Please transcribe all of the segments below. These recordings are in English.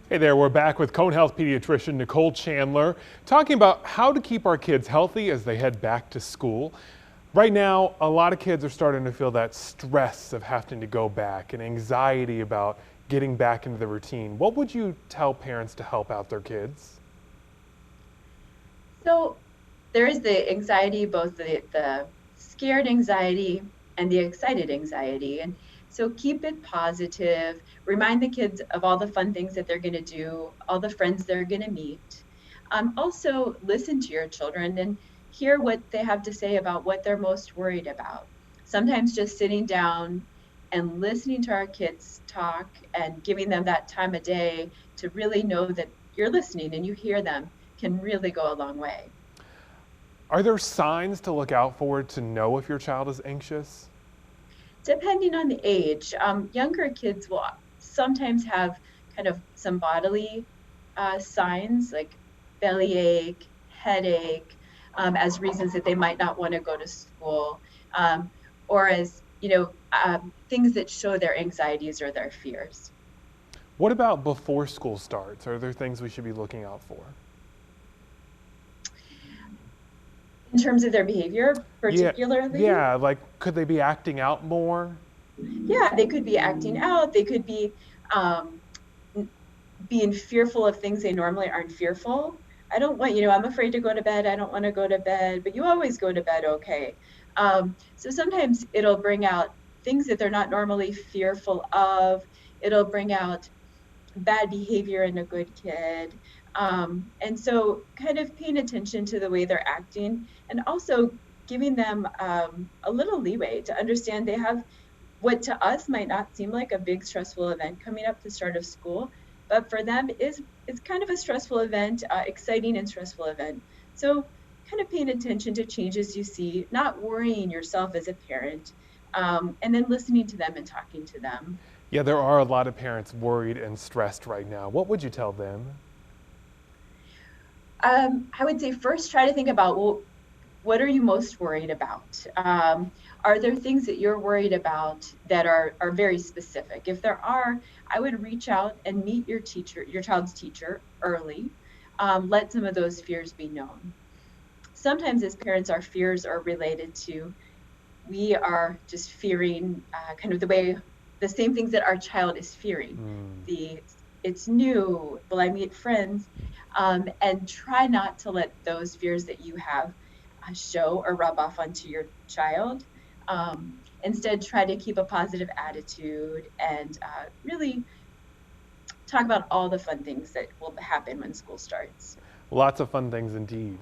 Hey there, we're back with Cone Health pediatrician Nicole Chandler talking about how to keep our kids healthy as they head back to school. Right now, a lot of kids are starting to feel that stress of having to go back and anxiety about getting back into the routine. What would you tell parents to help out their kids? So there is the anxiety, both the scared anxiety and the excited anxiety. And so keep it positive. Remind the kids of all the fun things that they're going to do, all the friends they're going to meet. Also, listen to your children and hear what they have to say about what they're most worried about. Sometimes just sitting down and listening to our kids talk and giving them that time of day to really know that you're listening and you hear them can really go a long way. Are there signs to look out for to know if your child is anxious? Depending on the age, younger kids will sometimes have kind of some bodily signs like bellyache, headache, as reasons that they might not want to go to school, or as, things that show their anxieties or their fears. What about before school starts? Are there things we should be looking out for? In terms of their behavior, Yeah, particularly, yeah, like could they be acting out more? yeah, they could be acting out, they could be um, being fearful of things they normally aren't fearful. I don't want, I'm afraid to go to bed. I don't want to go to bed, but you always go to bed okay. So sometimes it'll bring out things that they're not normally fearful of. It'll bring out bad behavior in a good kid. And so kind of paying attention to the way they're acting and also giving them a little leeway to understand they have what to us might not seem like a big stressful event coming up the start of school, but for them is it's kind of a stressful event, exciting and stressful event. So kind of paying attention to changes you see, not worrying yourself as a parent, and then listening to them and talking to them. Yeah, there are a lot of parents worried and stressed right now. What would you tell them? I would say first try to think about, well, what are you most worried about? Are there things that you're worried about that are very specific? If there are, I would reach out and meet your teacher, your child's teacher early. Let some of those fears be known. Sometimes as parents, our fears are related to, we are just fearing kind of the same things that our child is fearing. Mm. The it's new, will I meet friends? And try not to let those fears that you have show or rub off onto your child. Instead, try to keep a positive attitude and really talk about all the fun things that will happen when school starts. Lots of fun things indeed.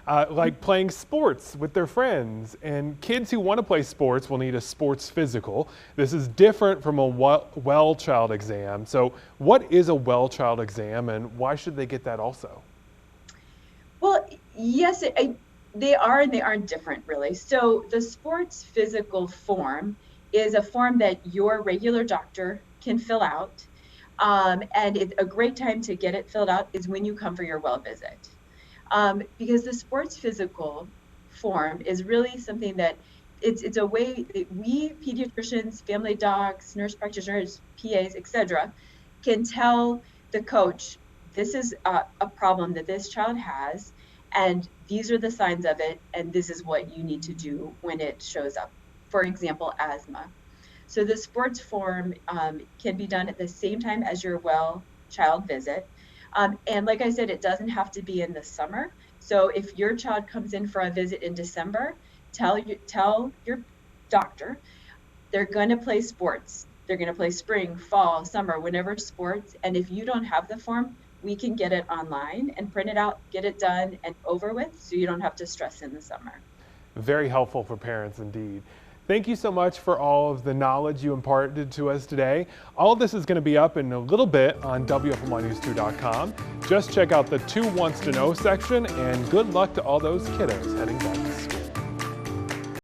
Like playing sports with their friends. And kids who want to play sports will need a sports physical. This is different from a well child exam. So what is a well child exam and why should they get that also? Well, yes, they are and they aren't different, really. So the sports physical form is a form that your regular doctor can fill out. And a great time to get it filled out is when you come for your well visit. Because the sports physical form is really something that it's a way that we pediatricians, family docs, nurse practitioners, PAs, etc., can tell the coach this is a problem that this child has, and these are the signs of it, and this is what you need to do when it shows up. For example, asthma. So the sports form can be done at the same time as your well child visit. And like I said, it doesn't have to be in the summer. So if your child comes in for a visit in December, tell your doctor they're going to play sports. They're going to play spring, fall, summer, whenever sports. And if you don't have the form, we can get it online and print it out, get it done and over with so you don't have to stress in the summer. Very helpful for parents indeed. Thank you so much for all of the knowledge you imparted to us today. All of this is going to be up in a little bit on WFMYnews2.com. Just check out the 2 Wants to Know section and good luck to all those kiddos heading back